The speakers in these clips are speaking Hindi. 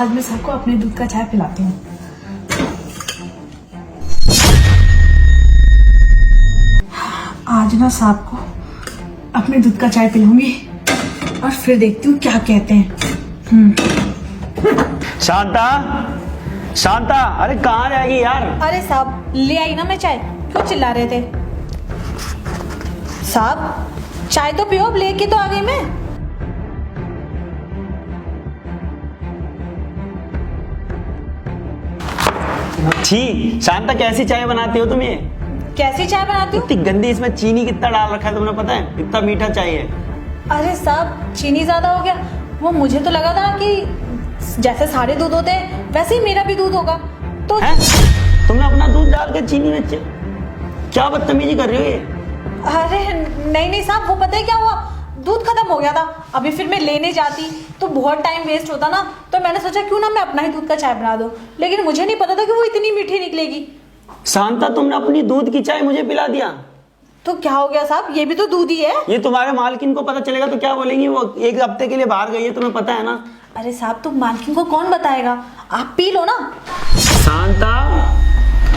आज मैं सबको अपने दूध का चाय पिलाती हूँ। आज ना साहब को अपने दूध का चाय पिलाऊंगी और फिर देखती हूँ क्या कहते हैं। शांता, शांता, अरे कहाँ रहेगी यार? अरे साहब ले आई ना मैं चाय, क्यों चिल्ला रहे थे? साहब चाय तो पियो, अब लेके तो आ गई मैं। छी, शांता कैसी चाय बनाती हो तुम ये? कैसी चाय बनाती हूँ? इतनी गंदी, इसमें चीनी कितना डाल रखा है तुमने पता है? इतना मीठा चाय है। अरे साहब चीनी ज्यादा हो गया। वो मुझे तो लगा था कि जैसे सारे दूध होते हैं वैसे ही मेरा भी दूध होगा तो हैं? तुमने अपना दूध डाल के चीनी में क्या बदतमीजी कर रही हो ये? अरे नहीं नहीं साहब, वो पता है क्या हुआ, दूध खत्म हो गया था। अभी फिर मैं लेने जाती तो बहुत टाइम वेस्ट होता ना, तो मैंने सोचा क्यों ना मैं अपना ही दूध का चाय बना दूं, लेकिन मुझे नहीं पता था कि वो इतनी मीठी निकलेगी। शांता, तुमने अपनी दूध की चाय मुझे पिला दिया तो क्या हो गया साहब, ये भी तो दूध ही है। ये तुम्हारे मालकिन को पता चलेगा तो क्या बोलेंगी? वो एक हफ्ते के लिए बाहर गई है, तुम्हें पता है ना। अरे साहब तो मालकिन को कौन बताएगा, आप पी लो ना। शांता,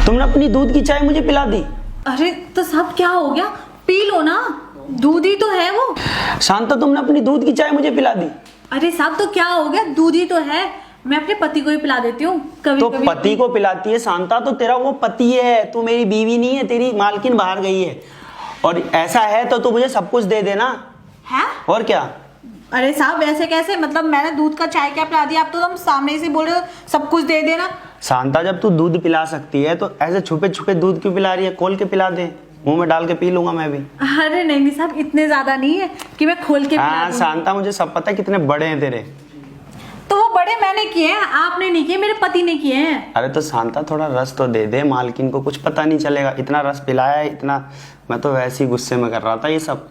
तुमने अपनी दूध की चाय मुझे पिला दी। अरे तो साहब क्या हो गया, पी लो ना, दूध ही तो है वो। शांता, तुमने अपनी दूध की चाय मुझे पिला दी। अरे साहब तो क्या हो गया, दूध ही तो है, मैं अपने पति को ही पिला देती हूँ कभी तो कभी। पति को पिलाती है शांता, तो तेरा वो पति है, तू मेरी बीवी नहीं है, तेरी मालकिन बाहर गई है। और ऐसा है तो तू मुझे सब कुछ दे देना है। और क्या? अरे साहब ऐसे कैसे, मतलब मैंने दूध का चाय क्या पिला दिया, आप तो तुम सामने से बोल रहे हो सब कुछ दे देना। शांता, जब तू दूध पिला सकती है तो ऐसे छुपे छुपे दूध क्यों पिला रही है? खोल के पिला दे, मुंह में डाल के पी लूंगा मैं भी। अरे नहीं नहीं साहब, इतने ज्यादा नहीं है कि मैं खोल के पिला हाँ दूं। शांता, मुझे सब पता है कितने बड़े हैं तेरे। तो वो बड़े मैंने किए हैं, आपने नहीं किए, मेरे पति ने किए हैं। अरे तो शांता, थोड़ा रस तो दे दे, मालकिन को कुछ पता नहीं चलेगा। इतना रस पिलाया है, इतना। मैं तो वैसे ही गुस्से में कर रहा था ये सब।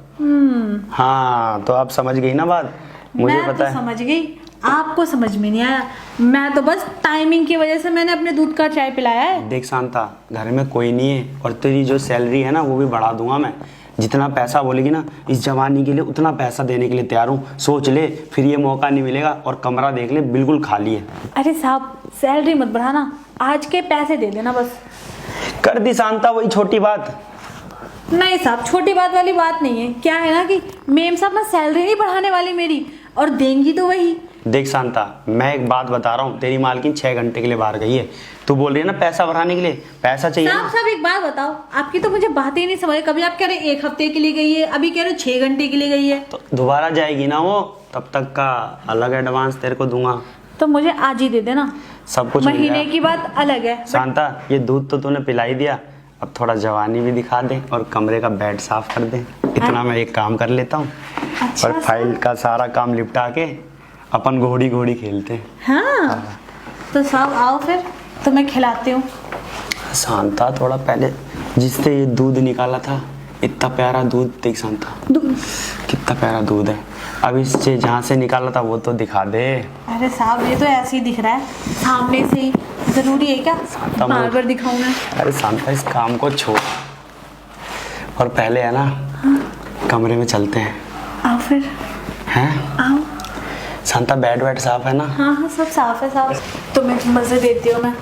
हाँ तो आप समझ गई ना बात? मुझे मैं पता तो है। समझ गई, आपको समझ में नहीं आया। मैं तो बस टाइमिंग की वजह से मैंने अपने दूध का चाय पिलाया है। देख शांता, घर में कोई नहीं है और तेरी जो सैलरी है ना वो भी बढ़ा दूंगा मैं। जितना पैसा बोलेगी ना इस जवानी के लिए, उतना पैसा देने के लिए तैयार हूँ। सोच ले, फिर ये मौका नहीं मिलेगा। और कमरा देख ले, बिल्कुल खाली है। अरे साहब सैलरी मत बढ़ाना, आज के पैसे दे देना बस। कर दी शांता, वही छोटी बात। नहीं साहब, छोटी बात वाली बात नहीं है। क्या है ना कि मेम साहब ना सैलरी नहीं बढ़ाने वाली मेरी, और देंगी तो वही। देख शांता, मैं एक बात बता रहा हूँ, तेरी मालकिन 6 घंटे के लिए बाहर गई है। तू बोल रही है ना पैसा बढ़ाने के लिए, पैसा चाहिए साहब ना? साहब एक बात बताओ, आपकी तो मुझे बात ही नहीं समझ। कभी आप कह रहे 1 हफ्ते के लिए गई है, अभी कह रहे 6 घंटे के लिए गई है। तो दोबारा जाएगी ना वो, तब तक का अलग एडवांस तेरे को दूंगा। तो मुझे आज ही दे देना, सब कुछ मिल महीने जाएगा। की बात अलग है। शांता, ये दूध तो तूने पिला ही दिया, अब थोड़ा जवानी भी दिखा दे और कमरे का बेड साफ कर दे। इतना मैं एक काम कर लेता हूँ। अच्छा, और फाइल का सारा काम निपटा के अपन घोड़ी घोड़ी खेलते हैं। हाँ तो साहब आओ फिर, तो मैं खिलाती हूँ। शांता, थोड़ा पहले जिससे ये दूध निकाला था, इतना प्यारा दूध देख शांता, कितना प्यारा दूध है। अब इससे जहाँ से निकाला था वो तो दिखा दे। अरे साहब ये तो ऐसे ही दिख रहा है सामने से ही, जरूरी है क्या बार बार दिखाऊं मैं? अरे शांता, इस काम को छोड़ और पहले है ना कमरे में चलते हैं। आओ फिर, हैं? आओ। शांता, बेड वेड साफ है ना? हाँ हाँ सब साफ है साहब। तुम्हें मजे देती हूँ मैं।